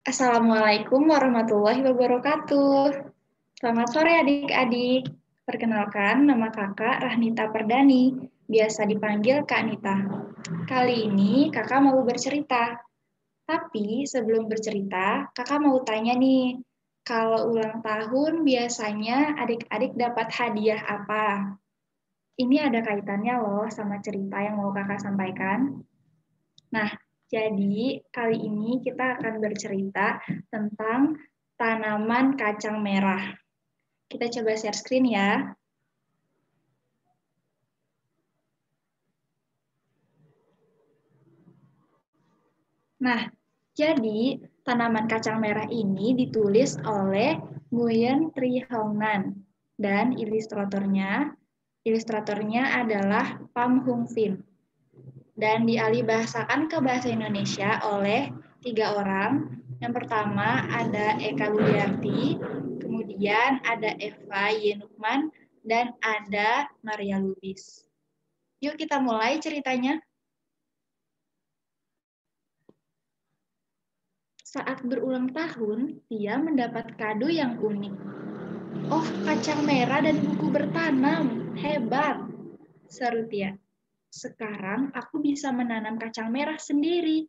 Assalamualaikum warahmatullahi wabarakatuh. Selamat sore adik-adik. Perkenalkan, nama kakak Rahnita Perdani, biasa dipanggil Kak Nita. Kali ini kakak mau bercerita. Tapi sebelum bercerita, kakak mau tanya nih, kalau ulang tahun biasanya adik-adik dapat hadiah apa? Ini ada kaitannya loh sama cerita yang mau kakak sampaikan. Nah, jadi kali ini kita akan bercerita tentang tanaman kacang merah. Kita coba share screen ya. Nah, jadi tanaman kacang merah ini ditulis oleh Nguyen Tri Hong Nan dan ilustratornya adalah Pham Hung Vin dan dialihbahasakan ke bahasa Indonesia oleh 3 orang. Yang pertama ada Eka Budiarti, kemudian ada Eva Yenukman, dan ada Maria Lubis. Yuk kita mulai ceritanya. Saat berulang tahun, dia mendapat kado yang unik. Oh, kacang merah dan buku bertanam. Hebat, seru Tia. Sekarang aku bisa menanam kacang merah sendiri.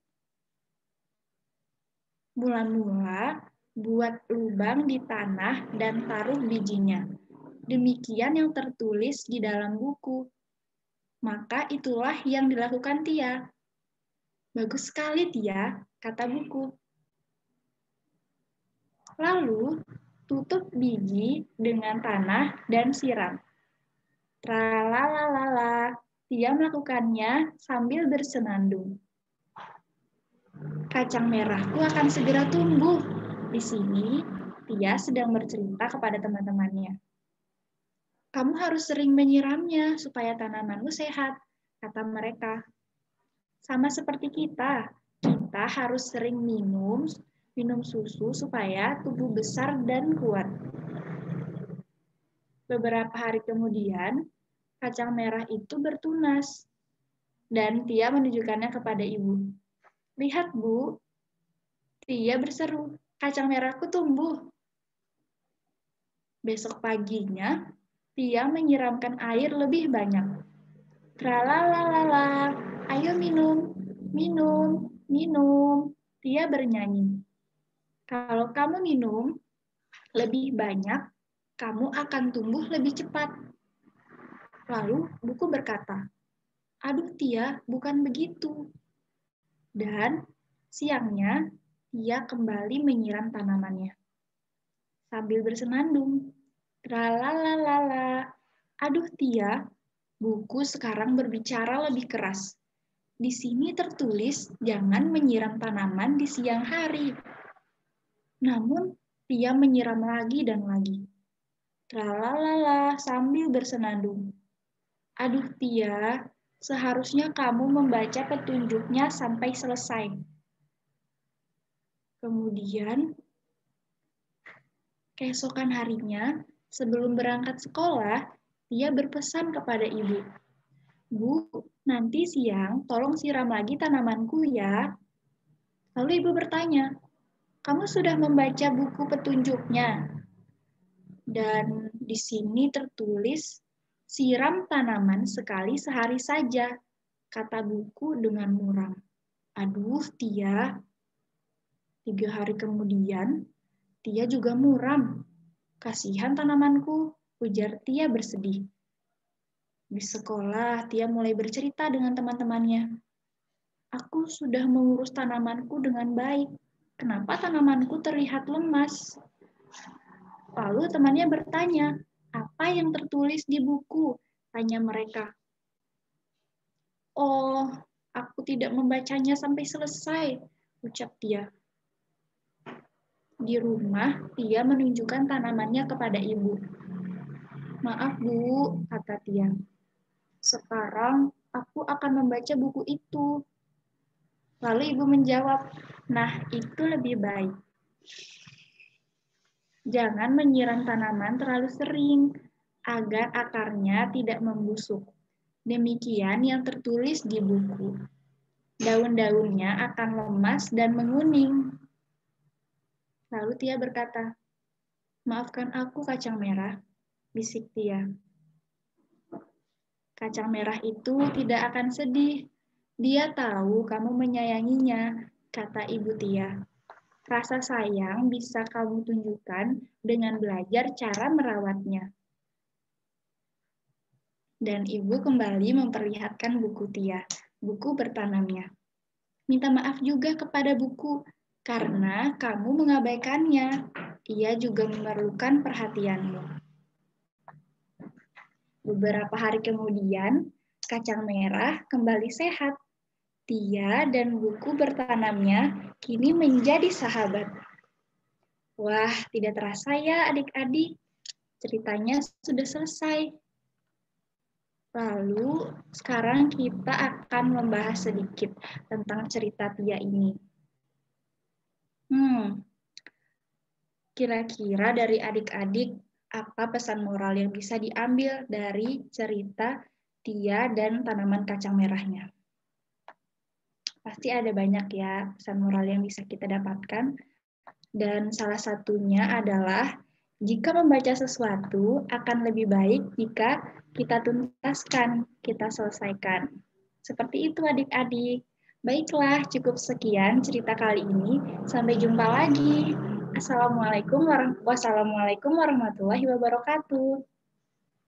Mula-mula, buat lubang di tanah dan taruh bijinya. Demikian yang tertulis di dalam buku. Maka itulah yang dilakukan Tia. Bagus sekali Tia, kata buku. Lalu, tutup biji dengan tanah dan siram. Tralalala, Tia melakukannya sambil bersenandung. Kacang merahku akan segera tumbuh. Di sini, Tia sedang bercerita kepada teman-temannya. Kamu harus sering menyiramnya supaya tanamanmu sehat, kata mereka. Sama seperti kita harus sering minum susu supaya tubuh besar dan kuat. Beberapa hari kemudian, kacang merah itu bertunas, dan Tia menunjukkannya kepada ibu. Lihat, Bu, Tia berseru, kacang merahku tumbuh. Besok paginya, Tia menyiramkan air lebih banyak. Tralalala, ayo minum, minum, minum. Tia bernyanyi. Kalau kamu minum lebih banyak, kamu akan tumbuh lebih cepat. Lalu buku berkata, aduh Tia, bukan begitu. Dan siangnya, Tia kembali menyiram tanamannya. Sambil bersenandung. Tralalala, aduh Tia, buku sekarang berbicara lebih keras. Di sini tertulis jangan menyiram tanaman di siang hari. Namun, Tia menyiram lagi dan lagi. Tralalala sambil bersenandung. Aduh Tia, seharusnya kamu membaca petunjuknya sampai selesai. Kemudian, keesokan harinya, sebelum berangkat sekolah, Tia berpesan kepada ibu. Bu, nanti siang tolong siram lagi tanamanku ya. Lalu ibu bertanya, kamu sudah membaca buku petunjuknya? Dan di sini tertulis, siram tanaman sekali sehari saja, kata buku dengan muram. Aduh, Tia. 3 hari kemudian, Tia juga muram. Kasihan tanamanku, ujar Tia bersedih. Di sekolah, Tia mulai bercerita dengan teman-temannya. Aku sudah mengurus tanamanku dengan baik. Kenapa tanamanku terlihat lemas? Lalu temannya bertanya, apa yang tertulis di buku? Tanya mereka. Oh, aku tidak membacanya sampai selesai, ucap Tia. Di rumah, Tia menunjukkan tanamannya kepada ibu. Maaf Bu, kata Tia. Sekarang aku akan membaca buku itu. Lalu ibu menjawab, nah itu lebih baik. Jangan menyiram tanaman terlalu sering, agar akarnya tidak membusuk. Demikian yang tertulis di buku. Daun-daunnya akan lemas dan menguning. Lalu Tia berkata, "Maafkan aku, Kacang Merah," bisik Tia. Kacang merah itu tidak akan sedih. Dia tahu kamu menyayanginya, kata Ibu Tia. Rasa sayang bisa kamu tunjukkan dengan belajar cara merawatnya. Dan Ibu kembali memperlihatkan buku Tia, buku bertanamnya. Minta maaf juga kepada buku, karena kamu mengabaikannya. Ia juga memerlukan perhatianmu. Beberapa hari kemudian, Kacang Merah kembali sehat. Tia dan buku bertanamnya kini menjadi sahabat. Wah, tidak terasa ya adik-adik, ceritanya sudah selesai. Lalu, sekarang kita akan membahas sedikit tentang cerita Tia ini. Kira-kira dari adik-adik, apa pesan moral yang bisa diambil dari cerita Tia dan tanaman kacang merahnya? Pasti ada banyak ya pesan moral yang bisa kita dapatkan. Dan salah satunya adalah jika membaca sesuatu akan lebih baik jika kita tuntaskan, kita selesaikan. Seperti itu adik-adik. Baiklah, cukup sekian cerita kali ini. Sampai jumpa lagi. Wassalamualaikum warahmatullahi wabarakatuh.